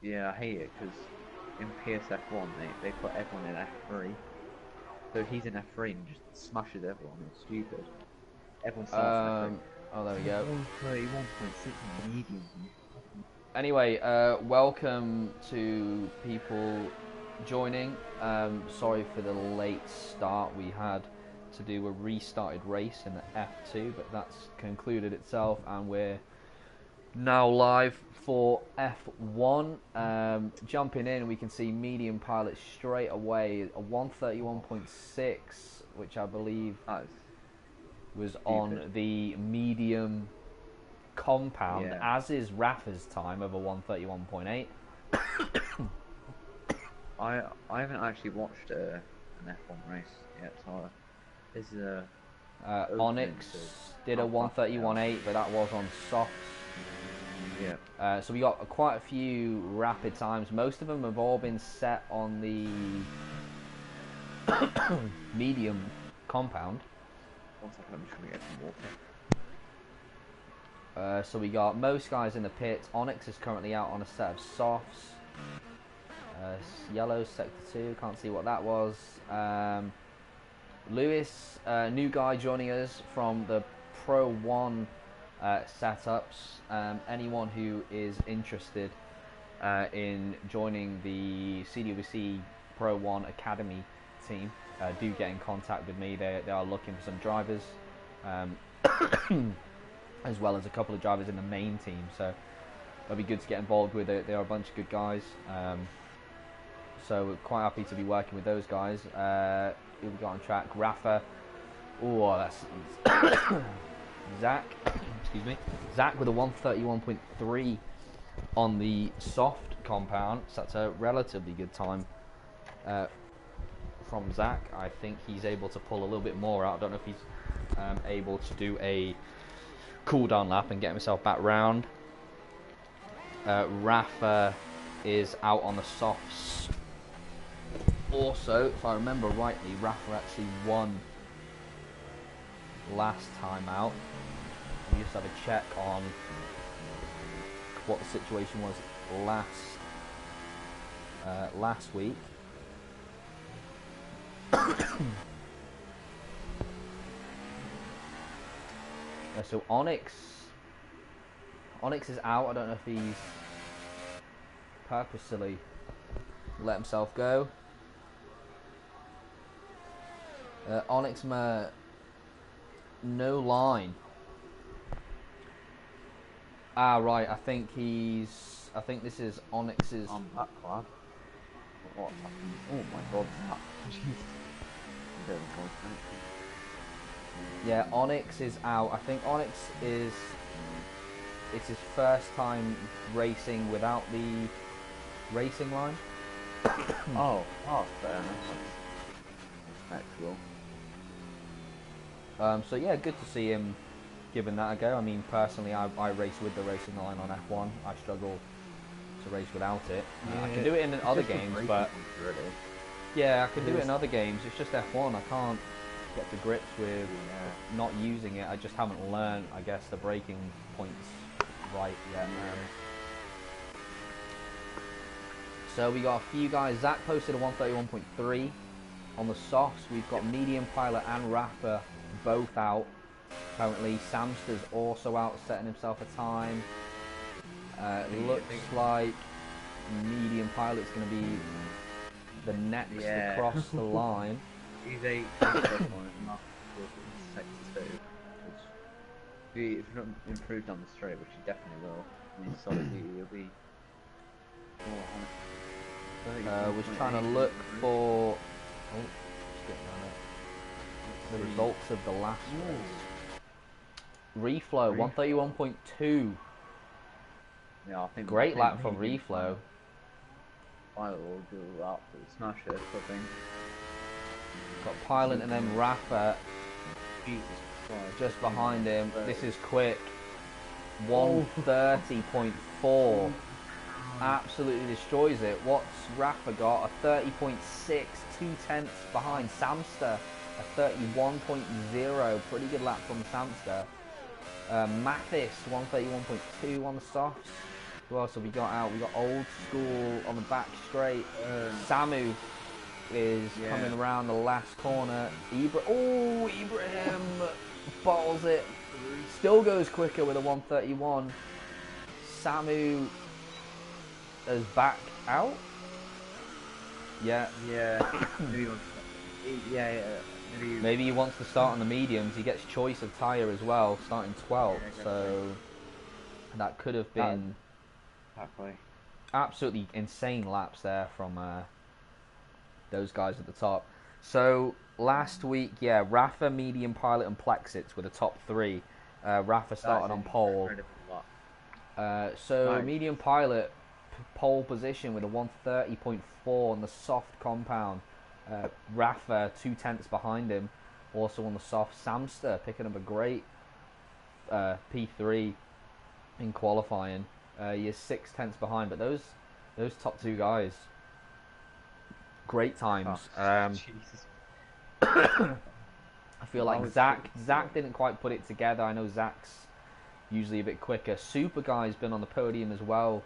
Yeah, I hate it because in PSF1 they put everyone in F3. So he's in F3 and just smashes everyone. It's stupid. Everyone starts in F3. Oh, there we go. 131.6 medium. Anyway, welcome to people joining. Sorry for the late start. We had to do a restarted race in the F2, but that's concluded itself, and we're now live for F1. Jumping in, we can see medium pilot straight away, a 131.6, which I believe was on the medium compound, as is Rafa's time of a 131.8. I haven't actually watched an F1 race yet, so this is a Onyx did a 131.8, but that was on softs. Yeah. So we got quite a few rapid times. Most of them have all been set on the medium compound. 1 second, I'm just going to get some water. So we got most guys in the pit. Onyx is currently out on a set of softs. Yellow, sector 2, can't see what that was. Lewis, new guy joining us from the Pro 1 setups. Anyone who is interested in joining the CWC Pro 1 Academy team, do get in contact with me. They are looking for some drivers, as well as a couple of drivers in the main team, so it'll be good to get involved with it. They are a bunch of good guys, so we're quite happy to be working with those guys. Who we got on track? Rafa. Oh, that's Zach. Excuse me. Zach with a 131.3 on the soft compound. So that's a relatively good time from Zach. I think he's able to pull a little bit more out. I don't know if he's able to do a cool down lap and get himself back round. Rafa is out on the softs. Also, if I remember rightly, Rafa actually won last time out. We just have a check on what the situation was last week. So Onyx is out. I don't know if he's purposely let himself go. Onyx no line. Right. I think this is Onyx's. On that club. What's happened? Oh my god. Yeah, Onyx is out. I think Onyx it's his first time racing without the racing line. Oh, fair enough. Actual. So yeah, good to see him giving that a go. I mean, personally, I race with the racing line on F1. I struggle to race without it. I can do it in other games, but yeah, I can do it in other games. It's just F1. I can't get to grips with not using it. I just haven't learned, I guess, the braking points right yet. So we got a few guys. Zach posted a 131.3 on the softs. We've got medium pilot and Rafa both out currently. Samster's also out, setting himself a time. Looks like medium pilot's going to be the next to cross the line. He's a sector 2. If he's not improved on the straight, which he definitely will, I mean, solidly he'll be. Was trying to look for the results of the last race. Reflow 131.2. Yeah, I think great lap from Reflow. Pilot will do absolutely smash it, I think. Got Pilot and then Rafa just behind him. This is quick. 130.4. Absolutely destroys it. What's Rafa got? A 30.6, 2/10 behind Samster. A 31.0. Pretty good lap from Samster. Mathis 131.2 on the softs. Who else have we got out? We got Old School on the back straight. Samu is coming around the last corner. Ibrahim bottles it. Still goes quicker with a 131. Samu is back out. Yeah. Maybe he wants to start on the mediums. He gets choice of tyre as well, starting 12th. So that could have been absolutely insane laps there from those guys at the top. So last week, Rafa, Medium Pilot, and Plexits were the top three. Rafa started on pole. Medium Pilot pole position with a 130.4 on the soft compound. Rafa 2/10 behind him, also on the soft. Samster picking up a great P3 in qualifying. He is 6/10 behind, but those top two guys, great times. Jesus. I feel like Zach didn't quite put it together. I know Zach's usually a bit quicker. Super Guy's been on the podium as well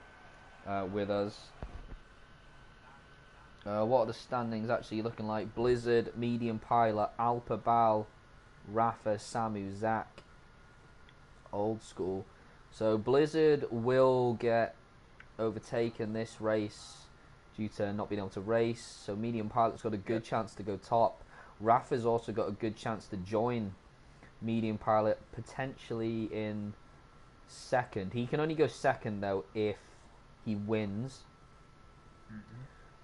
with us. What are the standings actually looking like? Blizzard, Medium Pilot, Alpa Bal, Rafa, Samu, Zach, Old School. So Blizzard will get overtaken this race due to not being able to race. So Medium Pilot's got a good chance to go top. Rafa's also got a good chance to join Medium Pilot, potentially in second. He can only go second though if he wins.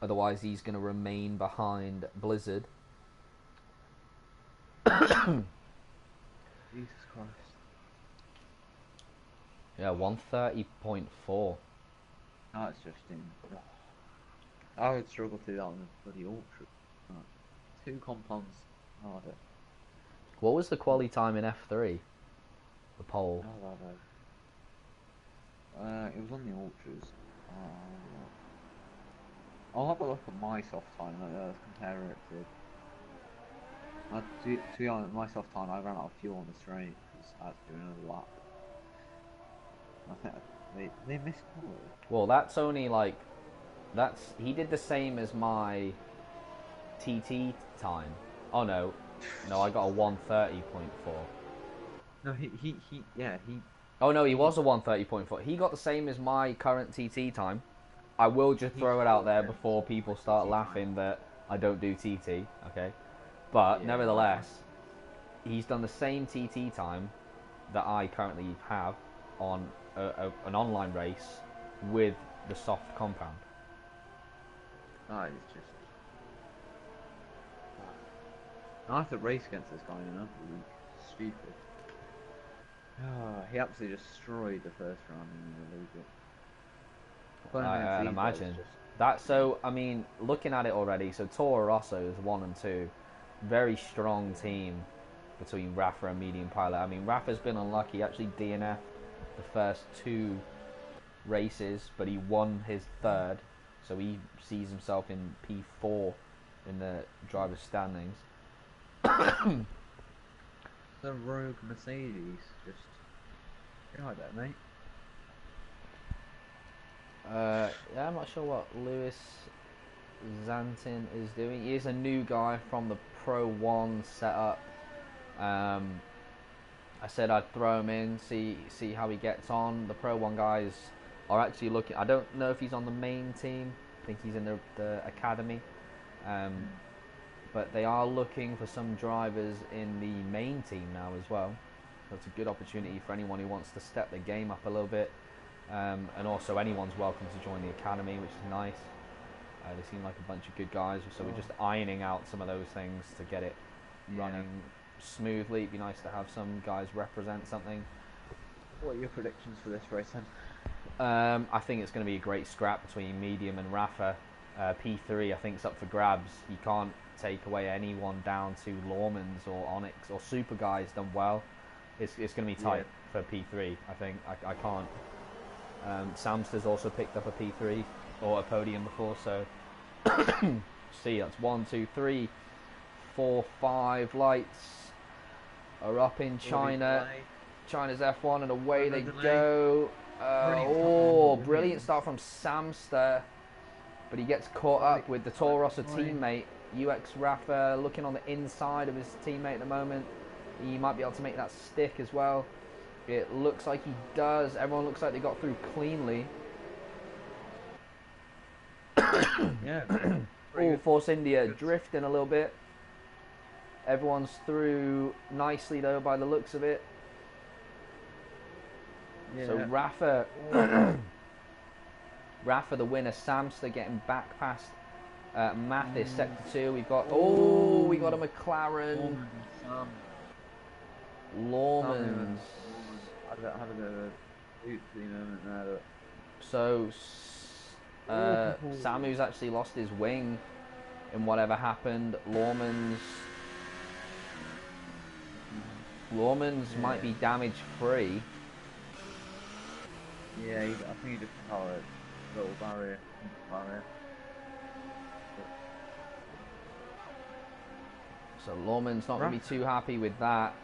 Otherwise he's going to remain behind Blizzard. Jesus Christ. Yeah, 130.4. That's just in. I would struggle to do that on the bloody ultra. Two compounds harder. What was the quali time in F3? The pole. It was on the ultras. I'll have a look at my soft time and compare it to. To be honest, my soft time, I ran out of fuel on the straight because I had to do another lap. I think they missed quality. Well, that's only like he did the same as my TT time. Oh no, I got a 130.4. No, he. Oh no, he was a 130.4. He got the same as my current TT time. I will just throw it out there before people start laughing that I don't do TT, okay? But nevertheless, he's done the same TT time that I currently have on an online race with the soft compound. It's just. I have to race against this guy in another week. Stupid. He absolutely destroyed the first round and then lose it. I imagine. That, so, I mean, looking at it already, so Toro Rosso is 1 and 2. Very strong team between Rafa and Medium Pilot. I mean, Rafa's been unlucky. He actually DNF'd the first 2 races, but he won his third. So he sees himself in P4 in the driver's standings. The rogue Mercedes just... Get right there, mate. I'm not sure what Lewis Zantin is doing. He is a new guy from the Pro 1 setup. I said I'd throw him in, see how he gets on. The Pro 1 guys are actually looking. I don't know if he's on the main team. I think he's in the academy. But they are looking for some drivers in the main team now as well. So it's a good opportunity for anyone who wants to step their game up a little bit. And also anyone's welcome to join the academy, which is nice. They seem like a bunch of good guys, so we're just ironing out some of those things to get it running smoothly. It'd be nice to have some guys represent something. What are your predictions for this race then? I think it's going to be a great scrap between Medium and Rafa. P3 I think is up for grabs. You can't take away anyone down to Lawman's or Onyx or Super Guy's done well. It's going to be tight for P3. I think I can't. Samster's also picked up a P3 or a podium before, so see, that's 1, 2, 3, 4, 5 lights are up in China. China's F1 and away they go. Brilliant start from Samster, but he gets caught up with the Toro Rosso teammate. UX Rafa looking on the inside of his teammate at the moment. He might be able to make that stick as well. It looks like he does. Everyone looks like they got through cleanly. Yeah. Force India drifting a little bit. Everyone's through nicely though by the looks of it. Yeah. So Rafa, Rafa the winner. Samster getting back past Mathis, sector 2. We've got we got a McLaren. Lawman's. Having a oopsie moment there. But... So Samu's actually lost his wing in whatever happened. Lawman's might be damage free. Yeah, I think he just caught a little barrier. So Lawman's not going to be too happy with that.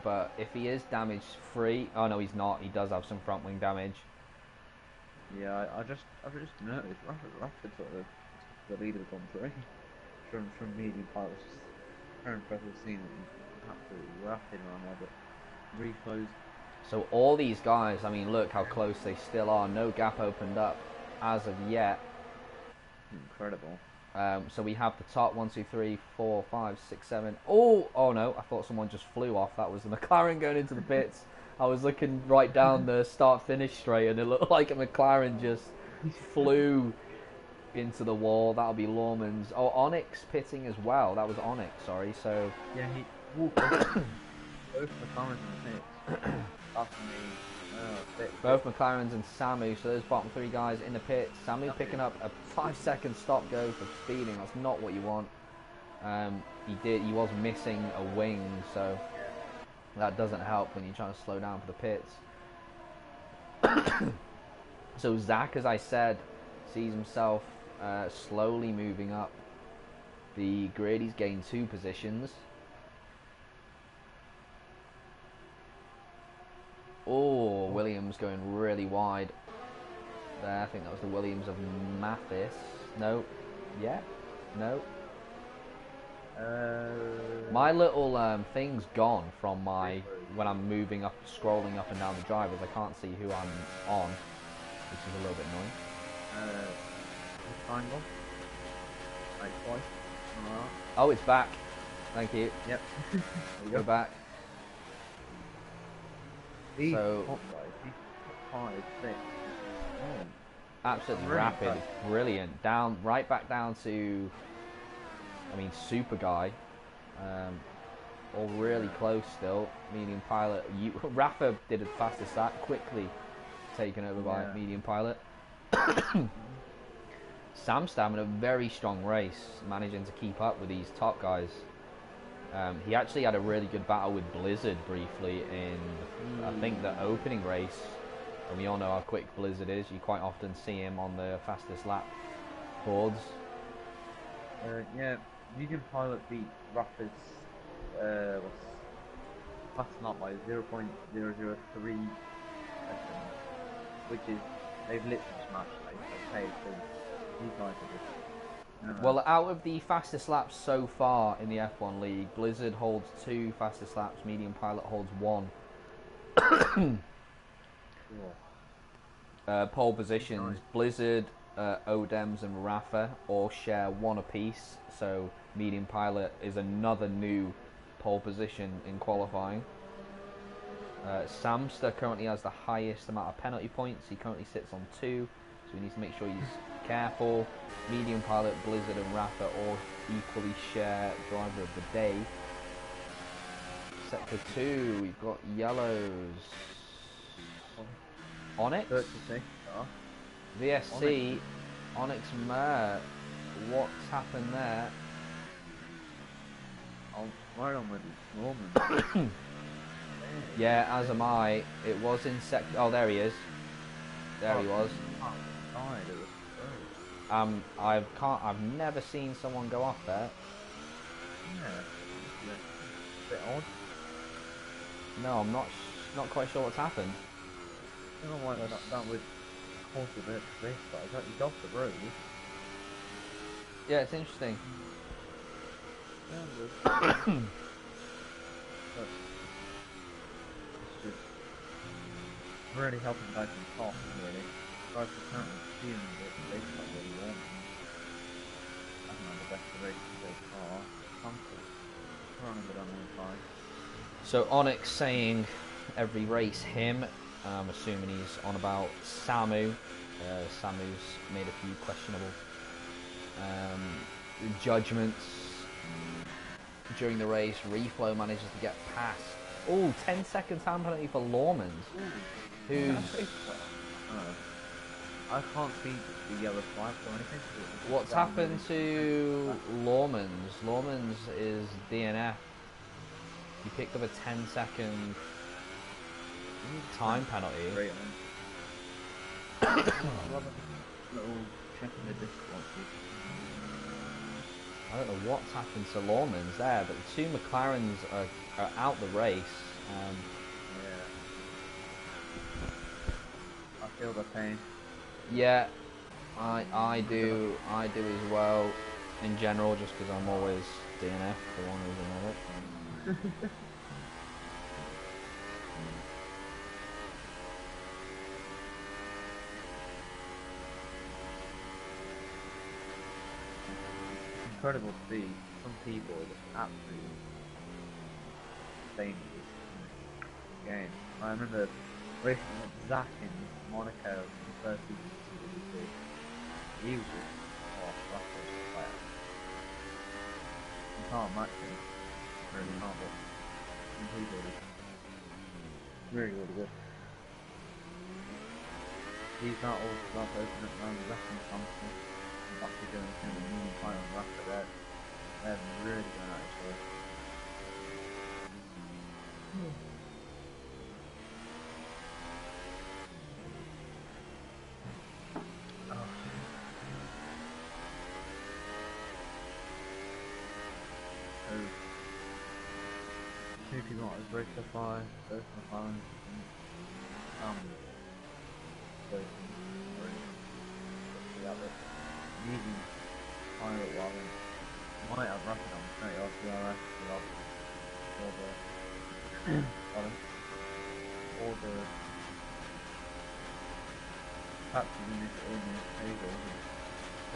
But if he is damage free, oh no, he's not. He does have some front wing damage. Yeah, I've just noticed Rafa sort of the leader of the Grand Prix from medium pilots. Very impressive seeing him absolutely rapid around there, but reflows. So all these guys, I mean, look how close they still are. No gap opened up as of yet. Incredible. So we have the top 1, 2, 3, 4, 5, 6, 7. Oh no! I thought someone just flew off. That was the McLaren going into the pits. I was looking right down the start-finish straight, and it looked like a McLaren just flew into the wall. That'll be Lawman's. Oh, Onyx pitting as well. That was Onyx. Sorry. So yeah, he both McLarens in the pits. Both McLarens and Samu, so those bottom 3 guys in the pit. Samu picking up a 5-second stop go for speeding. That's not what you want. He was missing a wing, so that doesn't help when you're trying to slow down for the pits. So Zach, as I said, sees himself slowly moving up the grid. He's gained 2 positions. Williams going really wide there. I think that was the Williams of Mathis. No. Yeah. No. My little thing's gone from my when I'm moving up, scrolling up and down the drivers. I can't see who I'm on, which is a little bit annoying. Triangle. Like twice. Oh, it's back. Thank you. Yep. Go back. So absolutely rapid, it's brilliant. Down, right back down to, I mean, Super Guy. All really close still. Medium Pilot. Rafa did the fastest lap, quickly taken over by Medium Pilot. Sam's having a very strong race, managing to keep up with these top guys. He actually had a really good battle with Blizzard briefly in, I think, the opening race. And we all know how quick Blizzard is. You quite often see him on the fastest lap boards. Yeah, Medium Pilot beat Rafa's fast lap by 0.003 seconds, which is, they've literally smashed like these guys are just... Well, out of the fastest laps so far in the F1 League, Blizzard holds 2 fastest laps, Medium Pilot holds 1. Pole positions, Blizzard, ODEMZ and Rafa all share 1 apiece, so Medium Pilot is another new pole position in qualifying. Samster currently has the highest amount of penalty points. He currently sits on 2, so we need to make sure he's careful. Medium Pilot, Blizzard and Rafa all equally share driver of the day. Sector 2, we've got yellows. Onyx? VSC, Onyx Mare. What's happened there? Right on with Norman. Yeah, as am I. It was in sector... Oh, there he is. There he was. I've never seen someone go off there. Yeah, a bit odd. No, I'm not quite sure what's happened. don't know why that would cause a bit of race start. He's off the road. Yeah, it's interesting. Yeah, but it's just really helping guys from top, really. Guys are currently feeling that they start really warm. I think the best race so far. Something. Running a bit on the inside. So Onyx saying every race him. I'm assuming he's on about Samu. Samu's made a few questionable judgments during the race. Reflow manages to get past. Oh, 10 seconds time penalty for Lawmans. Who's... I can't see the yellow flag or anything. What's happened to Lawmans? Lawmans is DNF. He picked up a 10-second time penalty. Great on. Little check in the difficulty. I don't know what's happened to Lawmans there, but the two McLarens are out the race. Yeah. I feel the pain. Yeah, I do as well. In general, just because I'm always DNF for one reason or another. Incredible to see some people just absolutely famous in this game. I remember racing with Zach in Monaco in the first season of CWC. He was just that was like you can't match him, really not, but some people are just really good. He's not also got to open up around the wrestling company. Actually doing kind of new final after that. They're really going at each other. Oh. So, two people want to break the fire, both McLaren and both the other. Using pilot while in might have rocket on straight off the RS or the captured in this table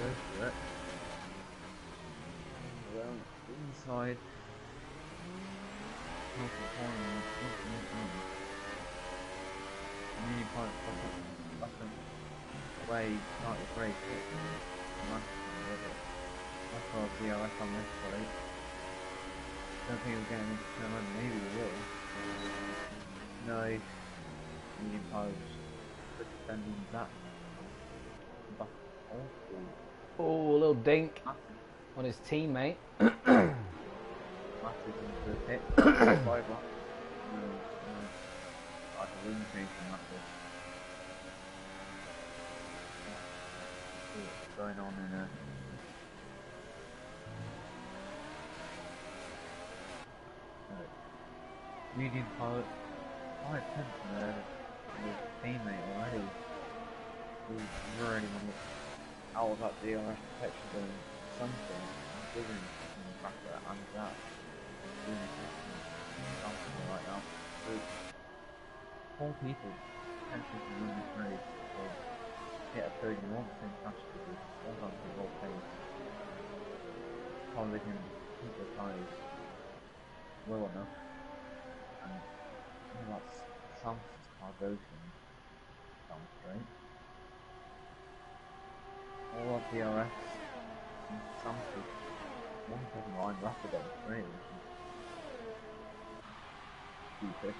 goes to it. Well, inside half the corner mini pilot up and away start the break. That's all DRS on this plate. Don't think we're getting into Coloman, maybe we will. No, medium pose. But defending that. But Oh, a little dink on his teammate. Massive into the pit. 5 laps. No. Like a room change from Massive. What's going on in there? Medium pilot, 5 tenths in there, his teammate already, who's really want to look out of that DRS protection doing something, giving the back of that and that, doing something like that. So, 4 people potentially can win this race, or get a podium on the same category, all down to well pace. Probably can keep the tyres well enough. And that's Samson's car goes down straight. All of DRS and Samson's 1 second line rapid on straight, which is stupid.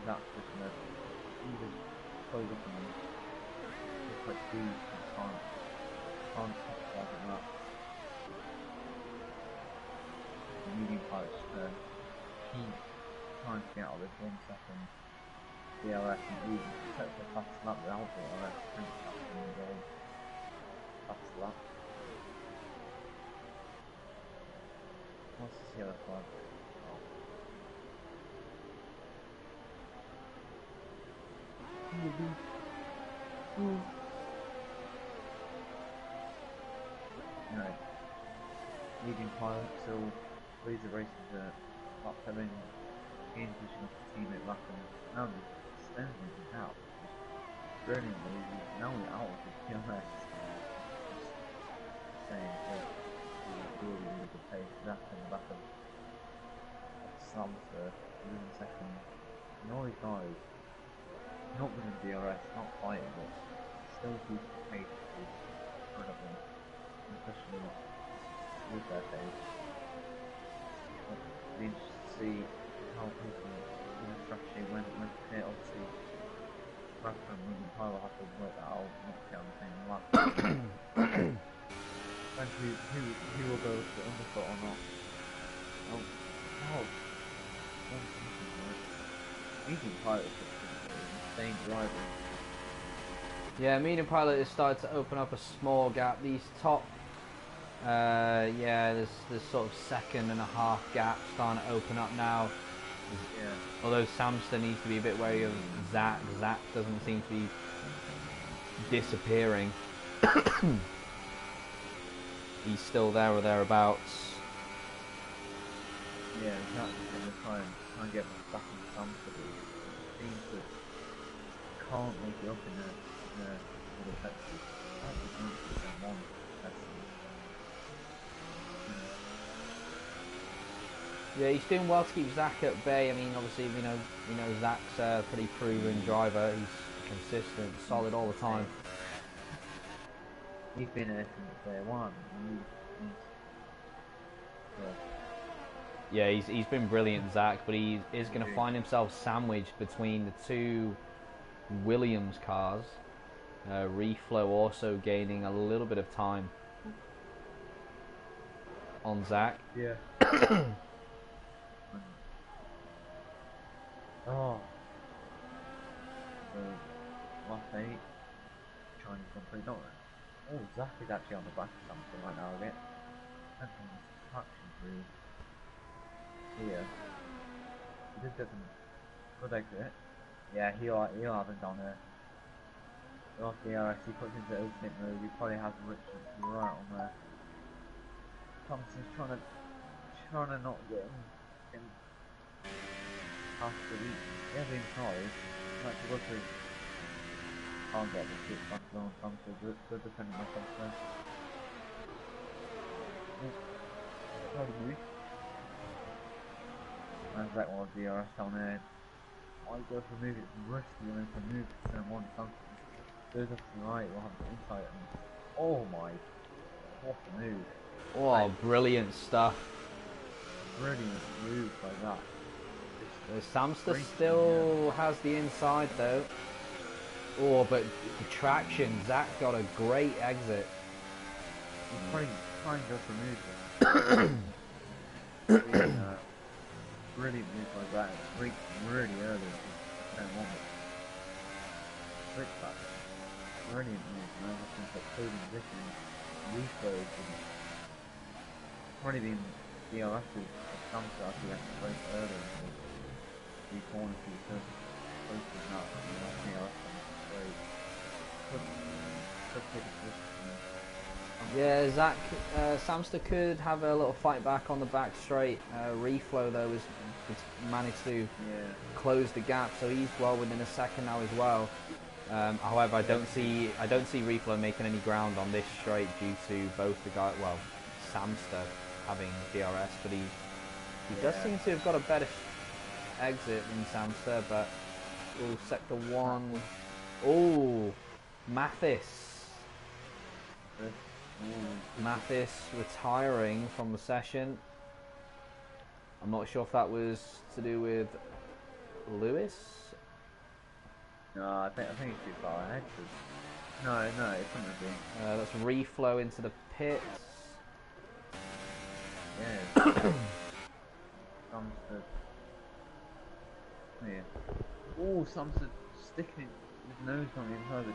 That's just gonna either close up and just like these can't capitalize on that. Medium pilots keep trying to get out of this 1 second DRS and even set the fast lap without DRS, pretty fast in the game. Fast lap. What's this yellow flag? Oh. baby. Ooh. Anyway, leading pilot still leads the races at lap 7, gain position off the teammate Rappen. Now just extending it out. Just brilliantly, now we're out of the PRS. Just saying, really, really good pace. Zach in the back of Samster, losing second. And all these guys, not winning DRS, not fighting, but still keeping the pace, which is incredible, especially with their pace. But it'll be interesting to see how people in the strategy when pit, obviously Rafa and Megan Tyler have to work that out, not pit on the same lap. And who will go for the undercut or not. Oh, medium pilot is an insane driver. Yeah, medium pilot has started to open up a small gap. These top, yeah, there's sort of second and a half gap starting to open up now. Yeah. Although Samster needs to be a bit wary of Zach. Zach doesn't seem to be disappearing. He's still there or thereabouts. Yeah, exactly. And try and get back in Samster, but it seems that can't make it up in the middle sections. That's the chance of one sections. Yeah, he's doing well to keep Zach at bay. I mean, obviously, we know Zach's a pretty proven driver. He's consistent, solid all the time. He's been here since day one. Yeah, he's been brilliant, Zach, but he is going to find himself sandwiched between the two Williams cars. Reflow also gaining a little bit of time on Zach. Yeah. Oh. Lap 8. Chinese Grand Prix. Oh, Zach is actually on the back of something right now a bit. And traction through here. He did get some good exit. Yeah, he'll have it down there. Off the DRS, he puts into ultimate mode. He probably has Richard right on there. Thompson's trying to not get him past the lead. Yeah, being sorry. Like to go through. Can't get the switch back on Thompson. Good defending by Thompson. Probably. And Zach will have DRS down there. I go for a move, it's risky, and then for a move to turn one something. Goes up to the right, we'll have the insight, and oh my, what a move. Oh, like, brilliant stuff. Brilliant move like that. Samster still has the inside though. Oh, but the traction, Zach got a great exit. He's trying to go for a move there. Brilliant move like that. Break really early. Turn one. Switch back. Brilliant move. Now just into a closing position. Reflows. Probably been DRS with Samster after that break early. Three corners to the surface. Close to that. DRS on the straight. Could take a position. Yeah, Zach, Samster could have a little fight back on the back straight. Reflow though has managed to close the gap, so he's well within a second now as well. However, I don't see Reflow making any ground on this straight due to both the guys. Well, Samster having DRS, but he does seem to have got a better exit than Samster. But sector 1. Oh, Mathis. Mathis retiring from the session. I'm not sure if that was to do with Lewis. No, I think it's too far ahead. No, it couldn't have been. Let's reflow into the pits. Yeah. Samster. Yeah. Oh, Samster sticking his nose on the inside of it.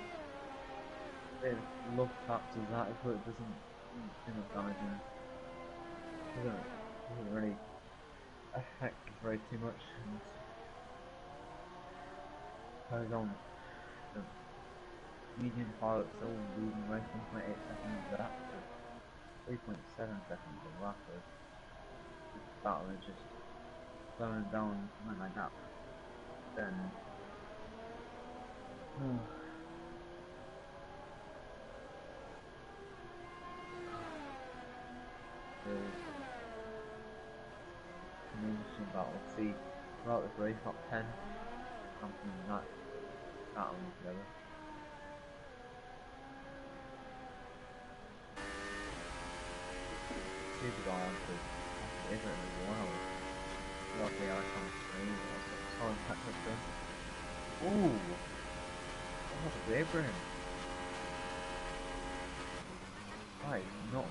Bit of love tap to that, but it doesn't do too much damage. Doesn't really affect his race too much. And carries on. medium pilot still losing race 1.8 seconds back to 3.7 seconds on Rafa. This battle is just slowing down something like that. Then the interesting battle. See throughout this race, top 10 something like that battling together. Super guy onto Israel as well. Lovely icon screen. Solid catch up done. Ooh! Almost Abraham. That is not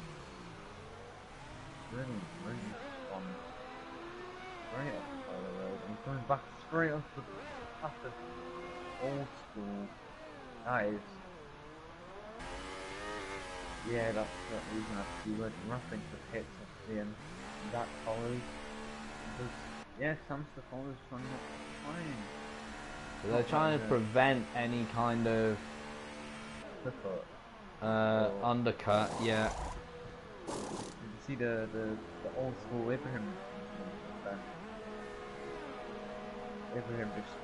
really on straight off the side of the road. And he's going back straight off the path of old school. That is. Yeah, that's the reason I see went roughing the pits at the end. That follows. Because, yeah, some stuff follows from not trying. So they're trying to prevent any kind of undercut, yeah. You can see the old school Abraham. Abraham just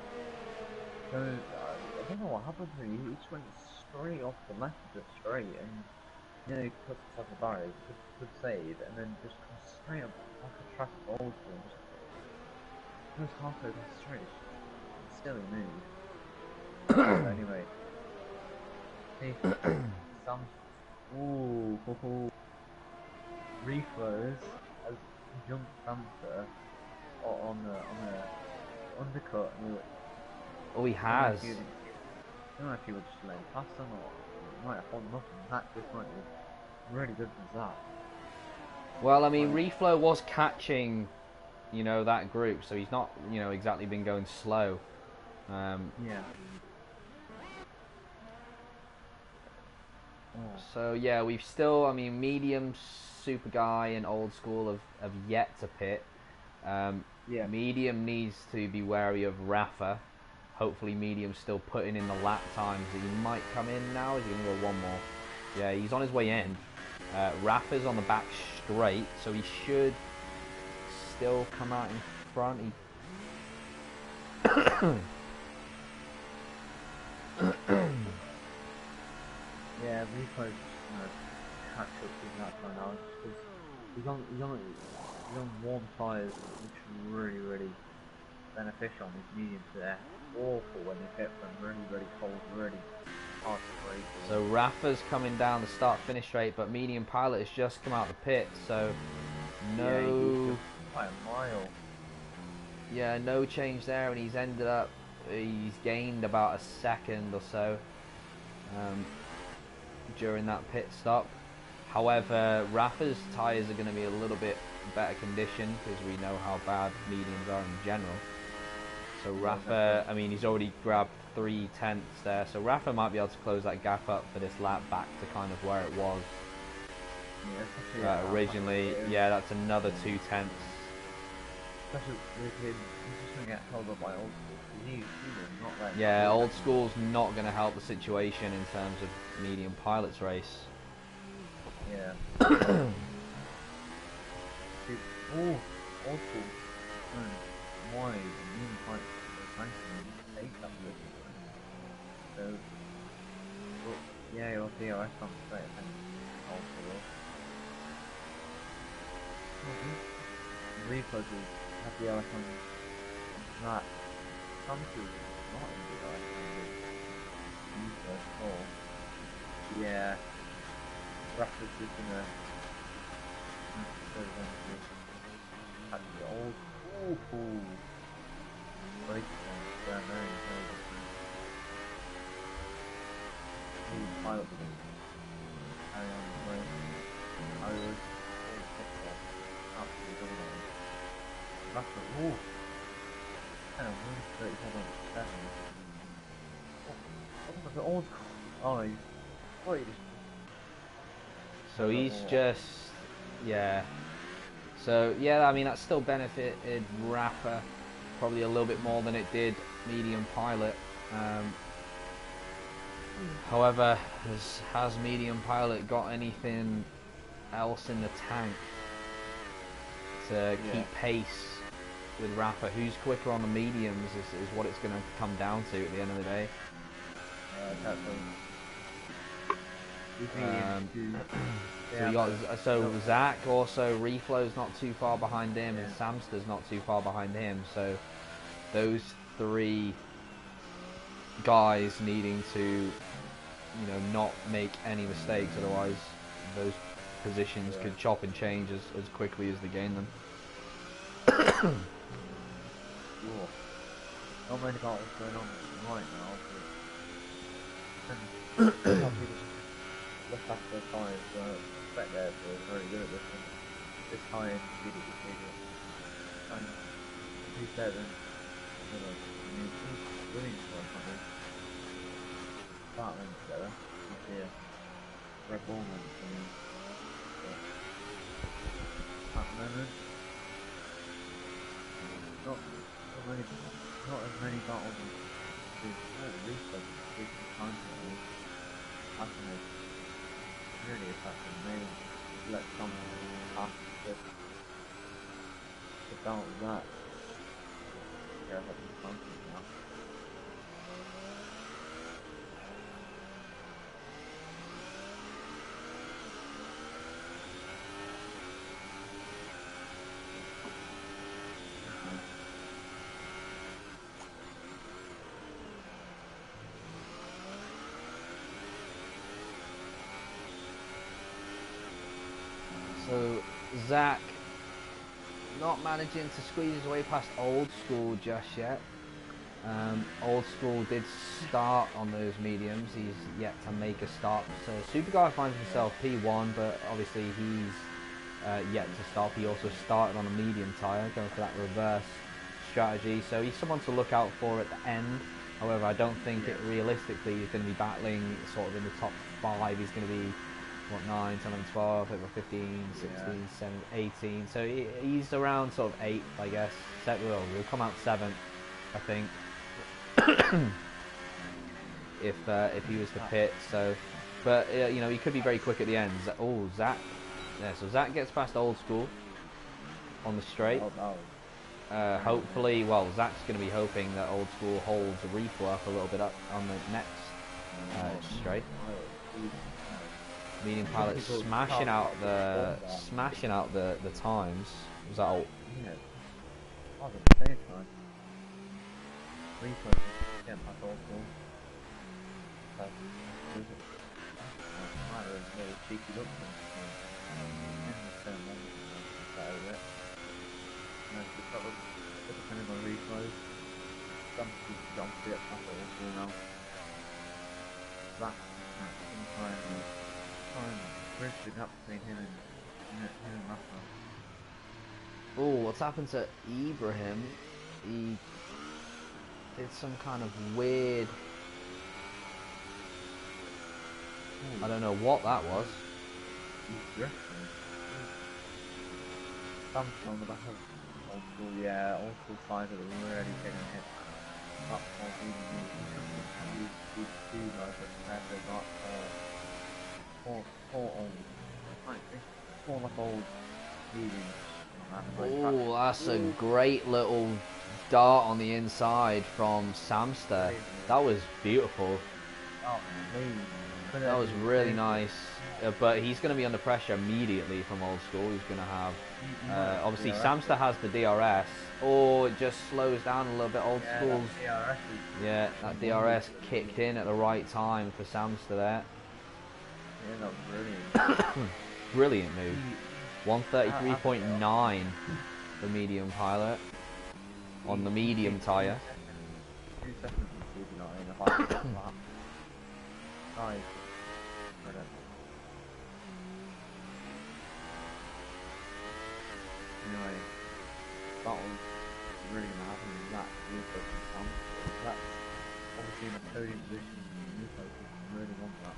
goes. I don't know what happened to him. He just went straight off the left of the straight and nearly took himself a barrier. Good save, and then just comes straight up like a traffic old school. Just goes halfway across the straight. It's a silly move. Anyway, see some reflows as jump Samsa on the undercut. And Oh, he has. I don't know if he would just let him pass him or he might have hold him up and that this might be really good for that. Well, I mean, Reflow was catching, you know, that group, so he's not, you know, exactly been going slow. Yeah. So yeah, we've still, I mean, Medium, Super Guy, and Old School have yet to pit. Yeah. Medium needs to be wary of Rafa. Hopefully Medium's still putting in the lap times. He might come in now. Is he going to go one more? Yeah, he's on his way in. Rafa's on the back straight, so he should still come out in front. Yeah, Rico's just gonna catch up with that right now because he's on warm tyres, which is really beneficial on his mediums. They're awful when they get from really cold, really hard to brake. So Rafa's coming down the start-finish straight, but Medium Pilot has just come out of the pit, so no. Yeah, he's by a mile. Yeah, no change there, and he's gained about a second or so during that pit stop. However, Rafa's tyres are going to be a little bit better condition because we know how bad mediums are in general. So Rafa, I mean, he's already grabbed 3/10 there, so Rafa might be able to close that gap up for this lap back to kind of where it was originally. Yeah, that's another 2/10. Especially with him, he's just going to get held up by Old School. He will not let him. Yeah, Old School's not going to help the situation in terms of Medium Pilot's race. Yeah. See, Old School turned wide and Medium Pilot was trying to take that position. So, well, yeah, you'll see how I come straight and Old School. Refocus. Have the icon that comes to not in the icon first call. Yeah. Rafa's just gonna at the old break down there in the pilot carry on the way. I was absolutely dominating. Rafa, ooh! Kind of 37.7. Oh, the old. Oh, he just. So he's just, yeah. So yeah, I mean that still benefited Rafa probably a little bit more than it did Medium Pilot. However, has Medium Pilot got anything else in the tank to keep pace with Rafa? Who's quicker on the mediums is what it's going to come down to at the end of the day. So you got Zach also, Reflow's not too far behind him, and Samster's not too far behind him. So those three guys needing to, you know, not make any mistakes, otherwise those positions could chop and change as quickly as they gain them. Not many battles going on right now. Look after the tyres, spec there for very good at this one. This tyre really good. He's better than he's brilliant for something. Battling together. He's here. Red Bull man for me. At the moment, not as many battles as recent times ago. I think it's really effective. Maybe let someone after to battle that. Yeah, I think it's something now. So Zach not managing to squeeze his way past Old School just yet. Old School did start on those mediums. He's yet to make a start. So Super Guy finds himself P1, but obviously he's yet to stop. He also started on a medium tyre, going for that reverse strategy. So he's someone to look out for at the end. However, I don't think it realistically he's going to be battling sort of in the top 5. He's going to be, what, 9, 10, 11, 12, over 15, 16, 17, 18. So he's around sort of 8th, I guess. We'll come out 7th, I think. if he was to pit. So, but you know, he could be very quick at the end. Oh, Zach. Yeah, so Zach gets past Old School on the straight. Hopefully, well, Zach's going to be hoping that Old School holds the Reflow up a little bit up on the next straight. Medium Pilot smashing out the times. Was that all? Yeah. Oh, the same time. Reflow getting past Old School. Really cheeky look. Depending on reflows, some people jump to get past Old School now. That time bridging up between him and Rafa. Oh, what's happened to Ibrahim? He did some kind of weird. I don't know what that was. Something on the back of Old School, yeah, Old School sides are really getting hit. Up on these two guys that they've got four like old mediums. Oh, that's a great little dart on the inside from Samster. That was beautiful. Oh, that was really nice. But he's going to be under pressure immediately from Old School. He's going to have obviously Samster has the DRS. Oh, it just slows down a little bit. Old School's that DRS kicked in at the right time for Samster there. Yeah, that was brilliant. Brilliant move. 133.9 for Medium Pilot on the medium tyre. 2 seconds in nice. Anyway, that was really going to happen in that Reflow from Samster. That's obviously in a podium position. Reflow really want that.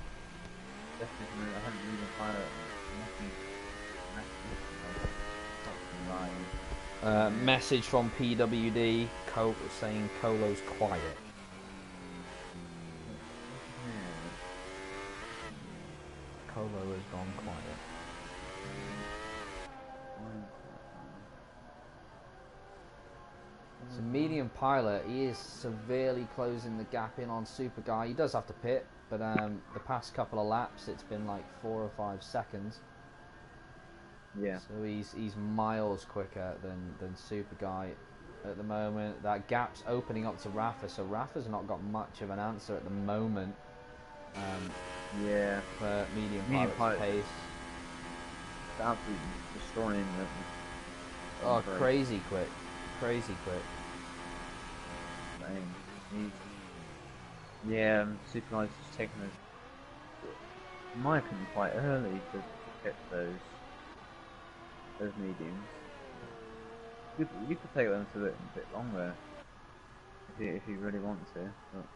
Definitely, I haven't really Pilot message from PWD saying Colo's quiet. Volvo has gone quiet. So medium pilot, he is severely closing the gap in on Super Guy. He does have to pit, but the past couple of laps it's been like 4 or 5 seconds. Yeah. So he's miles quicker than Super Guy at the moment. That gap's opening up to Rafa, so Rafa's not got much of an answer at the moment. Yeah. For medium pilot's pace. Absolutely destroying the. Oh, crazy quick. Crazy quick. Yeah, Super Guy's just taking those, in my opinion, quite early to get those mediums. You could take them to it a bit longer if you really want to, but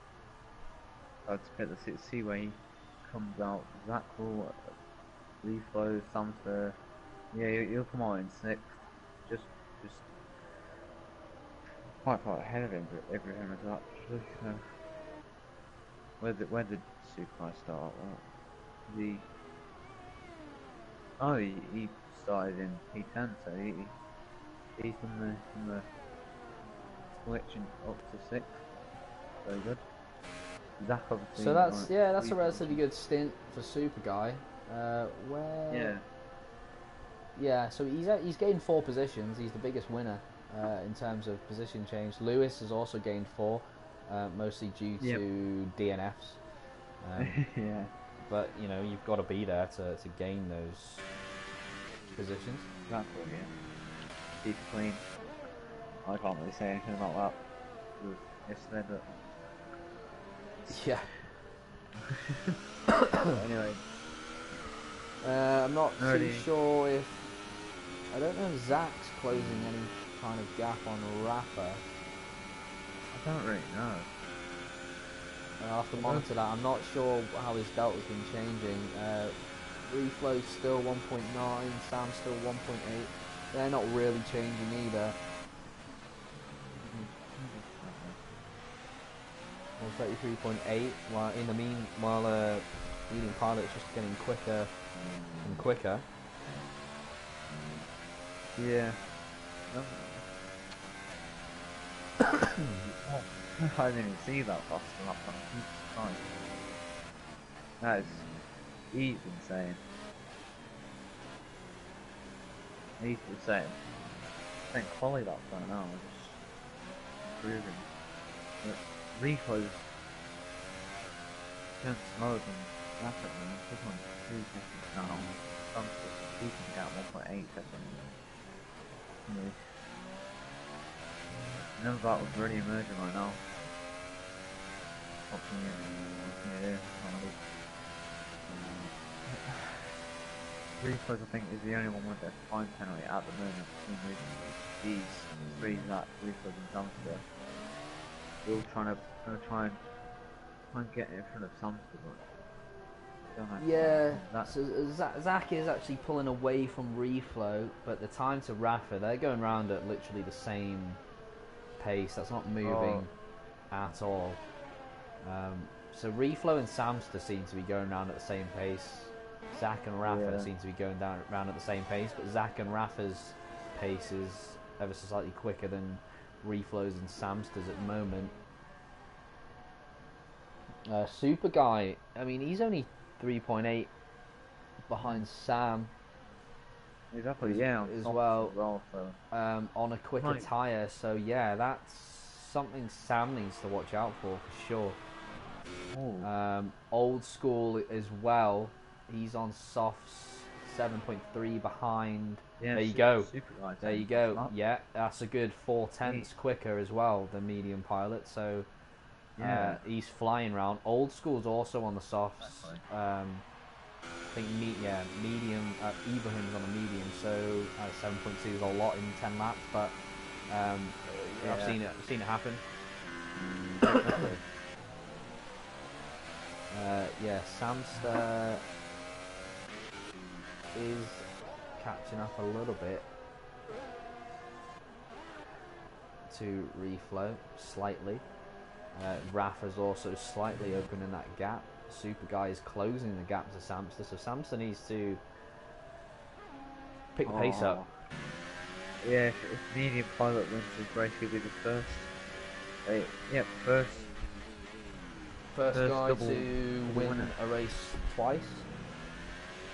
I'd get to see where he comes out. Zachal, Reflow, Samster, yeah, he'll come out in 6th, just quite far ahead of him, but Ibrahim is actually. Where did Super start? He started in P10, so he's from the switching up to 6th. Very good. Zach obviously. So that's a relatively good stint for Super Guy. Yeah, so he's gained 4 positions. He's the biggest winner in terms of position change. Lewis has also gained 4, mostly due to DNFs. Yeah. But you know, you've got to be there to gain those positions. Exactly. Yeah. Keep clean. I can't really say anything about that yesterday, but yeah. Anyway, I'm not already. too sure if I don't know if Zach's closing any kind of gap on Rafa. I don't really know. I'll have to monitor that. I'm not sure how his delta's been changing. Reflow's still 1.9, Sam's still 1.8. They're not really changing either. 133.8. While in the meanwhile, leading pilot's just getting quicker and quicker. Yeah. I didn't even see that fast enough. I'm surprised. That is, he's insane. He's insane. I think Kollaa that far now is just improving. But Rico's going slower than rapidly. He's on 2 seconds now. Some keeping out 1.8 seconds. None of that was really emerging right now. Watching it, Reflows, I think, is the only one with a fine penalty at the moment. These 3 that Reflows and Samster. We're all trying to try and get in front of Samster, but yeah. So Zach is actually pulling away from Reflow, but the time to Rafa, they're going around at literally the same pace. That's not moving at all. So Reflow and Samster seem to be going around at the same pace. Zach and Rafa seem to be going around at the same pace, but Zach and Rafa's pace is ever so slightly quicker than Reflow's and Samster's at the moment. Super Guy, I mean, he's only 3.8 behind Sam. Exactly, yeah. As well, so. On a quicker tyre, so yeah, that's something Sam needs to watch out for sure. Old School as well. He's on softs, 7.3 behind. Yeah, there you go. There you go. Yeah, that's a good 4/10 quicker as well than medium pilot. So he's flying around. Old School's also on the softs. I think medium. Ibrahim's on a medium, so 7.2 is a lot in 10 laps. But I've seen it happen. Samster is catching up a little bit to Reflow slightly. Rafa's also slightly opening that gap. Super Guy is closing the gap to Samster, so Samster needs to pick the pace up. Yeah, if medium pilot wins this race, he'll be the first. Yep, first First guy double to win winner. a race twice.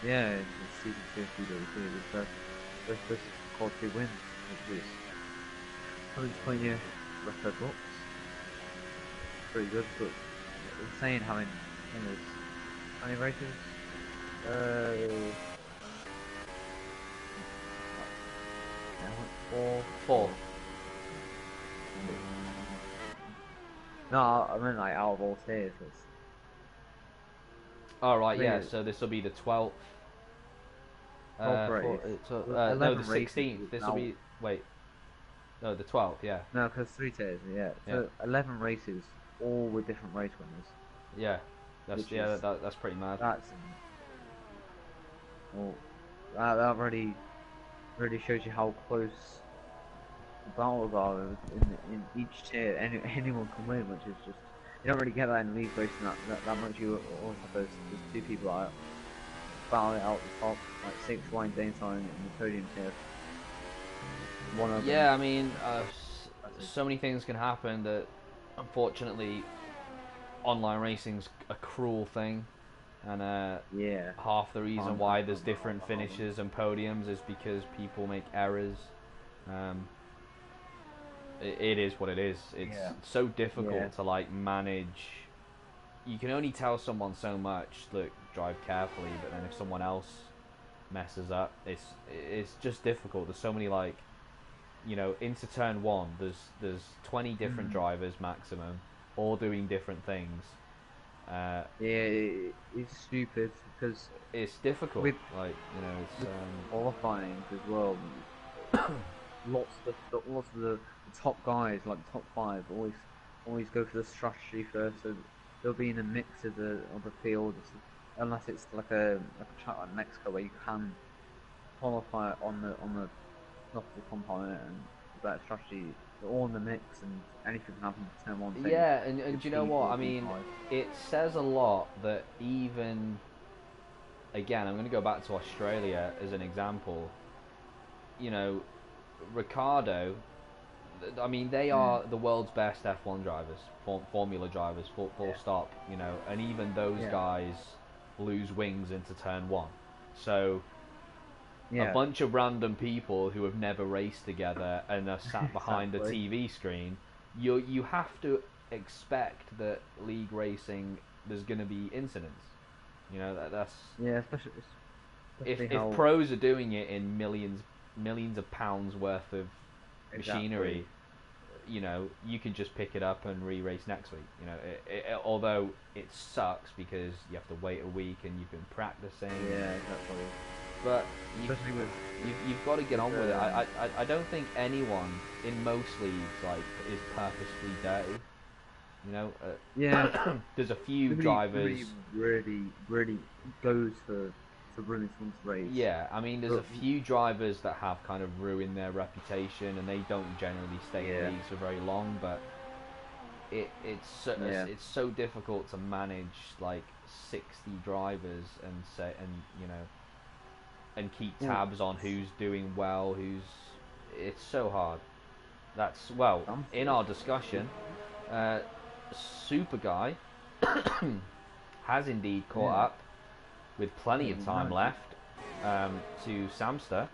Yeah, it's season 2 of CWC, the first quality win, which is probably putting your record books. Pretty good, but insane having, I think there's how many races? Four. No, I mean like out of all tiers. Oh right, yeah. So this will be the 12th. Race. No, the 16th. This will be. Wait. No, the 12th. Yeah. No, because 3 tiers. Yeah. So 11 races, all with different race winners. Yeah. That's pretty mad. That's well, that really shows you how close the battles are in each tier. Anyone can win, which is just you don't really get that in league racing that much. You always have those 2 people out battling it out the top, like 6 Wine Daytime in the podium tier. One of them. I mean, so many things can happen that, unfortunately, online racing's a cruel thing, and half the reason why there's different finishes and podiums is because people make errors. It is what it is. It's so difficult to like manage. You can only tell someone so much. Look, drive carefully, but then if someone else messes up, it's just difficult. There's so many like, into turn 1, there's 20 different drivers maximum, all doing different things. It's stupid because it's difficult. With, it's qualifying as well. lots of the top guys, like the top 5, always go for the strategy first. So they'll be in a mix of the field, unless it's like a track like Mexico where you can qualify on the not the component and better strategy. They're all in the mix, and anything can happen to turn 1. Yeah, and do you know what I mean? It says a lot that even again, I'm going to go back to Australia as an example. Ricardo, I mean, they are the world's best F1 drivers, Formula drivers, full stop, and even those guys lose wings into turn 1. So, a bunch of random people who have never raced together and are sat behind a TV screen, you have to expect that league racing, there's going to be incidents. That's... Yeah, especially if pros are doing it in millions of pounds worth of machinery, you can just pick it up and re-race next week. Although it sucks because you have to wait a week and you've been practicing. Yeah, exactly. But you've got to get on with it. I don't think anyone in most leagues is purposefully dirty. There's a few drivers really goes for ruining someone's race. Yeah, I mean, there's a few drivers that have kind of ruined their reputation, and they don't generally stay in leagues for very long. But it's so difficult to manage 60 drivers and keep tabs on who's doing well, it's so hard. That's in our discussion. Super Guy has indeed caught up with plenty of time left to Samster.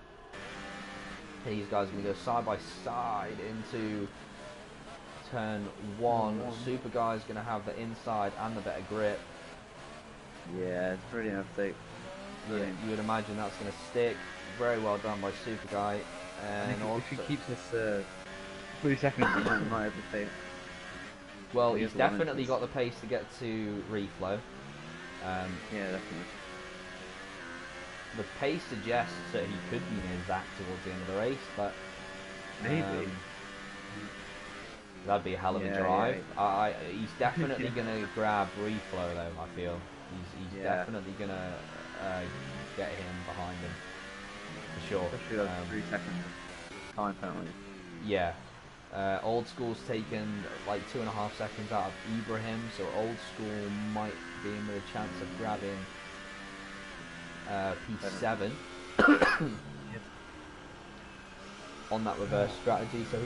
These guys are going to go side by side into turn 1. Super Guy is going to have the inside and the better grip. Yeah, it's pretty emphatic. Yeah, you would imagine that's going to stick. Very well done by Super Guy. And if he keeps this 3 seconds, he might overtake. Well, he's definitely got the pace to get to reflow. Yeah, definitely. The pace suggests that he could be near Zach towards the end of the race, but maybe that'd be a hell of a drive. Yeah. He's definitely going to grab reflow though. I feel he's definitely going to get him behind him for sure. Especially those 3 seconds time penalty. Yeah, Old School's taken like 2.5 seconds out of Ibrahim, so Old School might be in with a chance of grabbing P7 Yep. on that reverse strategy. So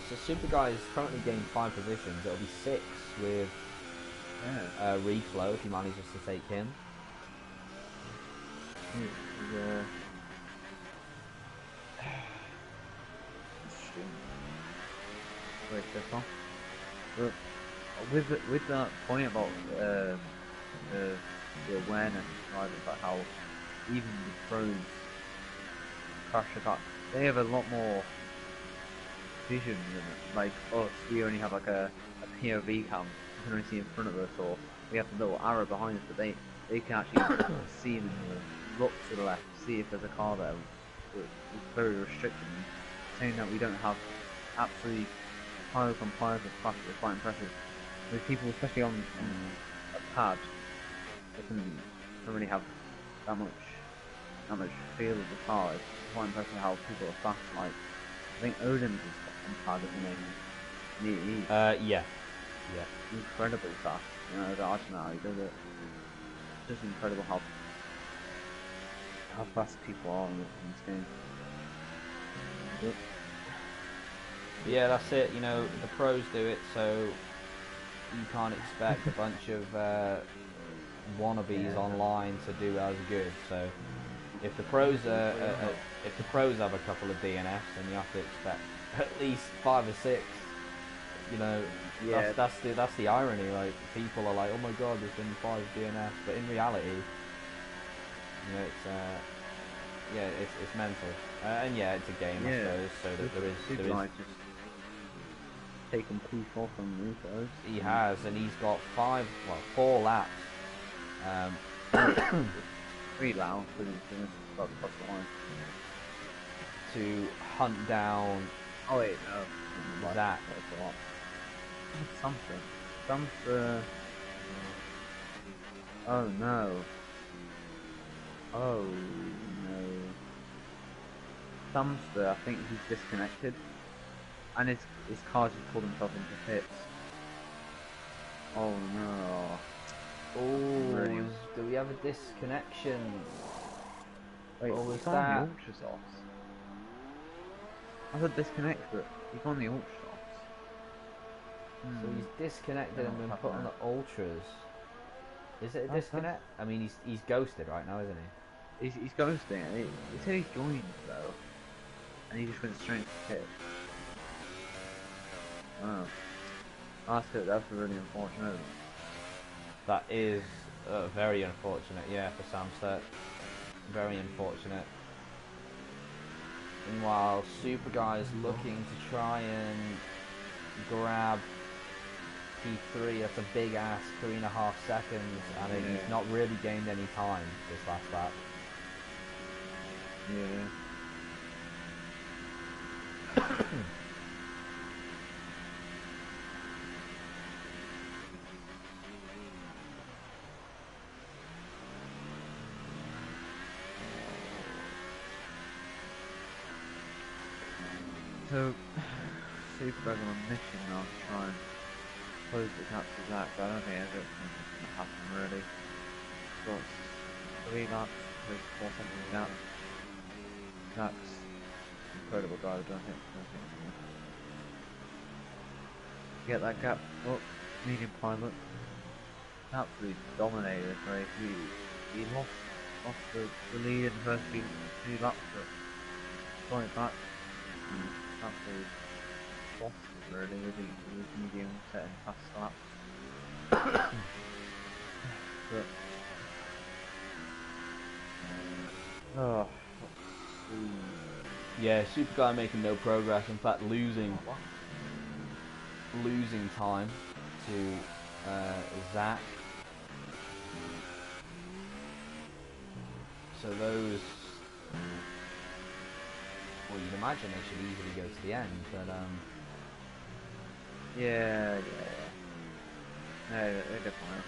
so Super Guy's currently gained 5 positions. It'll be 6 with Reflow if he manages to take him. Wait, that's all. But with that point about the awareness, right, about how even the pros crash attack, they have a lot more vision than like us. We only have like a POV cam. We can only see in front of us, or we have the little arrow behind us. But they can actually see and look to the left, see if there's a car there. It's very restricted. Saying that we don't have absolutely piles on piles of flash is quite impressive. With people, especially on a pad, they don't really have that much feel of the car. It's quite impressive how people are fast. Like I think ODEMZ is on pad at the moment. Yeah. Incredibly fast. You know, I don't know how he does it. It's just incredible how fast people are in this game. Yep. Yeah, that's it. You know, the pros do it, so you can't expect a bunch of wannabes online to do as good. So if the pros have a couple of DNFs, then you have to expect at least 5 or 6. You know, that's the irony. Like people are like, oh my god, there's been 5 DNFs, but in reality, you know, it's mental. And yeah, it's a game, I suppose. So that there is. Like just taken P4 from Rufo. He has, and he's got 4 laps. 3 laps for the line. To hunt down. Oh wait, no. Zach. Something. Oh no. Oh no. Thumbster, I think he's disconnected. And his car just pulled himself into pits. Oh no. Oh, Really? do we have a disconnection? Wait, or was he's on that? the ultra softs. I said disconnect, but he's on the ultra softs. So he's disconnected and been put on the ultras. Is it a disconnect? I mean, he's ghosted right now, isn't he? He's ghosting. He said he joined though, and he just went straight into pit. Oh, that's it. That's really unfortunate. That is very unfortunate, yeah, for Samster. Very unfortunate. Meanwhile, Super Guy is looking to try and grab P3. That's a big ass 3.5 seconds, and he's not really gained any time this last lap. Yeah. So, Superguy's on a mission now to try and close the gap to Zach, but I don't think it's going to happen really. Got 3 laps, there's 4 seconds gap. Zach's incredible driver, don't think he's going to get that gap up. Medium pilot absolutely dominated this race. He lost the lead in the first few laps, but got it back. Absolutely lost it really with his medium setting fast laps. But yeah, Super Guy making no progress. In fact, losing time to Zach. So those, well, you'd imagine they should easily go to the end, but yeah. No, they're definitely.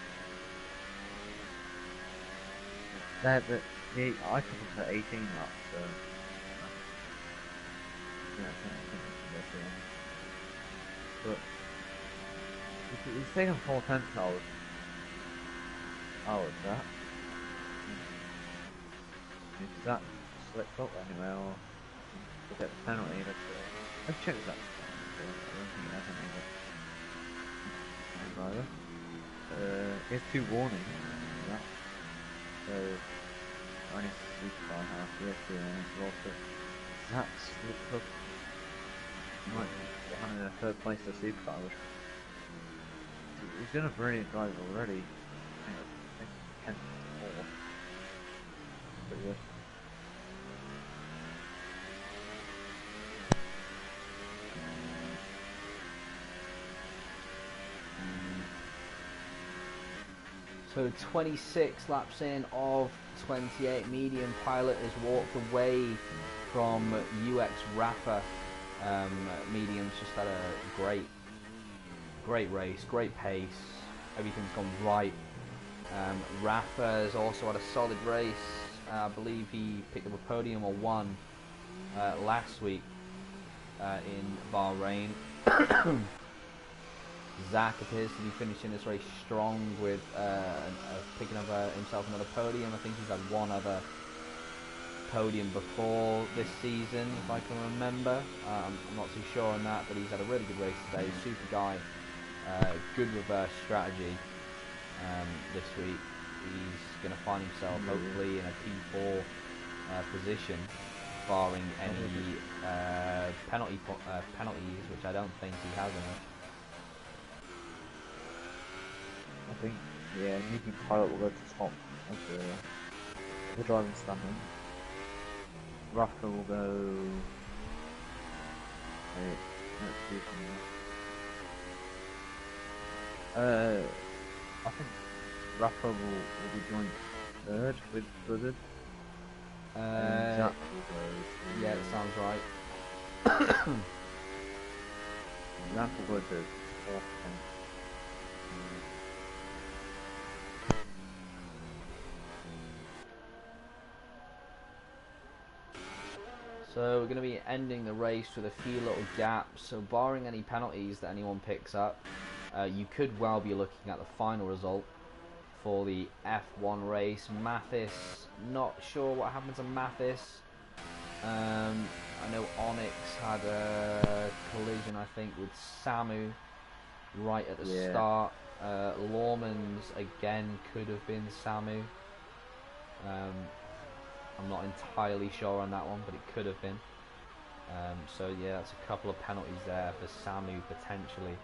I took them to 18 laps, so yeah, I think but it's taken 4/10 hours. Hours that. If that slipped up anyway, or we'll get the penalty. Let's check that. I don't think it has any, but either. He has 2 warnings. Yeah. So I need to sleep by half. He has 2 warnings. Also, that slipped up. He might be behind in a 3rd place to supercar, which he's done a brilliant drive already. I think 10th to 4th. Pretty good. So 26 laps in of 28, medium pilot has walked away from UX Rafa. Medium's just had a great race, great pace, everything's gone right. Rafa has also had a solid race. I believe he picked up a podium or won last week in Bahrain. Zach appears to be finishing this race strong with picking up himself another podium. I think he's had one other podium before this season, if I can remember. I'm not too sure on that, but he's had a really good race today. Super guy, good reverse strategy this week. He's going to find himself hopefully in a P4 position, barring any penalties, which I don't think he has any. I think, yeah, medium pilot will go to top of the driving standing. Rafa will go. Wait, let's do something. I think Rafa will be joint 3rd with Buzzard. Yeah, it sounds right. Zach will go to 4th. So we're going to be ending the race with a few little gaps. So barring any penalties that anyone picks up, you could well be looking at the final result for the F1 race. Mathis, not sure what happens to Mathis. I know Onyx had a collision, I think, with Samu right at the start. Lawman's again could have been Samu. I'm not entirely sure on that one, but it could have been. So yeah, that's a couple of penalties there for Samu potentially.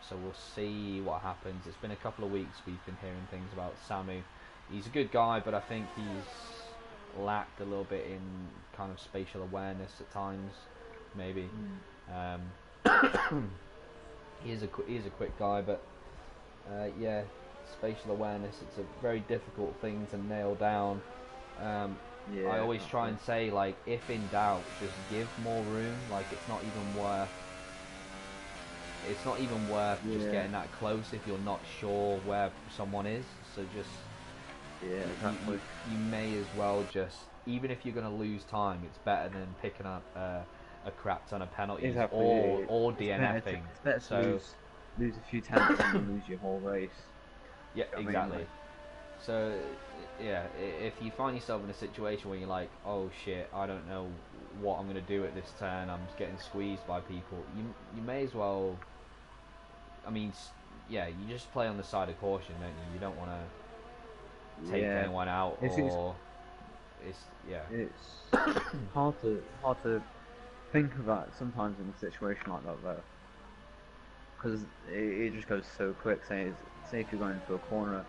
So we'll see what happens. It's been a couple of weeks we've been hearing things about Samu. He's a good guy, but I think he's lacked a little bit in kind of spatial awareness at times, maybe. He is a quick guy, but yeah, spatial awareness, it's a very difficult thing to nail down. I always try and say, like, if in doubt, just give more room. Like, it's not even worth just getting that close if you're not sure where someone is. So just you may as well just, even if you're going to lose time, it's better than picking up a crap ton of penalties or DNFing. It's better to lose a few tenths than lose your whole race. Yeah, exactly. So, yeah, if you find yourself in a situation where you're like, oh shit, I don't know what I'm going to do at this turn, I'm just getting squeezed by people, you may as well, I mean, yeah, you just play on the side of caution, don't you? You don't want to take anyone out, it's hard to think about sometimes in a situation like that, though, because it just goes so quick. Say if you're going into a corner,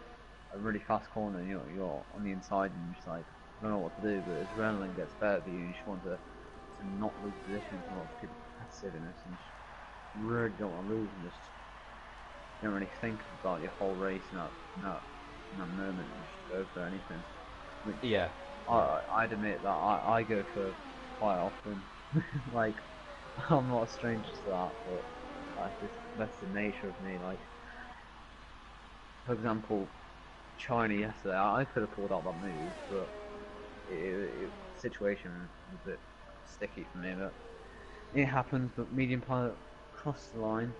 a really fast corner, and you're on the inside and you're just like, I don't know what to do, but as adrenaline gets better for you, you just want to not lose position, to not keep competitiveness, and just really don't want to lose, and just don't really think about your whole race in that moment, and just go for anything. Which I'd admit that I go for quite often. Like, I'm not a stranger to that, but that's the nature of me. Like, for example, China yesterday, I could have pulled out that move, but the situation was a bit sticky for me. But it happens. But medium pilot across the line.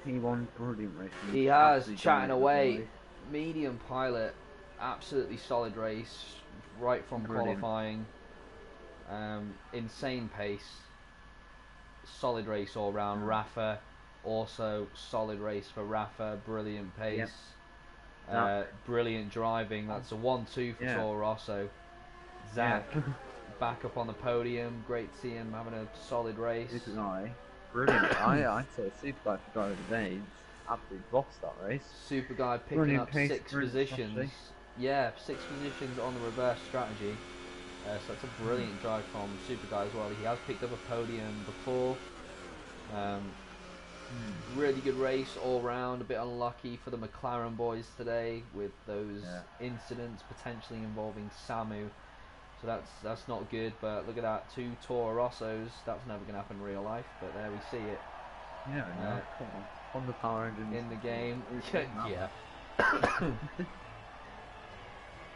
He won brilliant race. He has, Absolutely chatting dominated the whole away. race. Medium pilot, absolutely solid race, right from Brilliant. qualifying. Insane pace, solid race all round. Rafa, also solid race for Rafa, brilliant pace. Yep. Brilliant driving. That's a 1-2 for Toro Rosso. Zach back up on the podium. Great to see him having a solid race. Super guy, brilliant. I saw Super guy for driver today. He's absolutely bossed that race. Super guy picking Brilliant up pace, 6 brilliant positions. strategy. Yeah, 6 positions on the reverse strategy. So that's a brilliant drive from Super guy as well. He has picked up a podium before. Really good race all round. A bit unlucky for the McLaren boys today with those incidents potentially involving Samu. So that's not good. But look at that, 2 Toro Rossos. That's never going to happen in real life. But there we see it. Yeah, come on the power engine In the game. Yeah.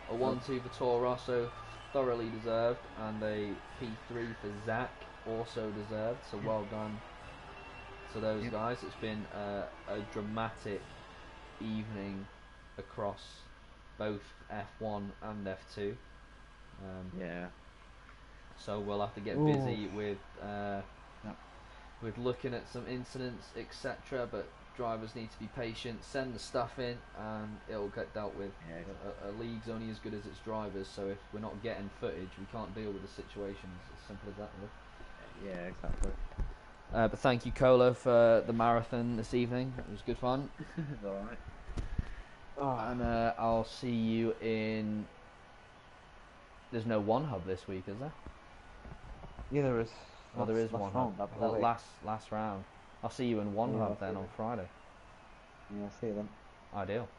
A 1-2 for Toro Rosso, thoroughly deserved, and a P3 for Zach, also deserved. So well done to those guys. It's been a dramatic evening across both F1 and F2. So we'll have to get busy with looking at some incidents, etc. But drivers need to be patient, send the stuff in, and it'll get dealt with. A league's only as good as its drivers, so if we're not getting footage, we can't deal with the situations. As simple as that. Yeah, exactly. But thank you, Kollaa, for the marathon this evening. It was good fun. It's alright. And I'll see you in... There's no One Hub this week, is there? Yeah, there is. Oh, there is One Hub. Last round. I'll see you in One Hub then on Friday. Yeah, I'll see you then. Ideal.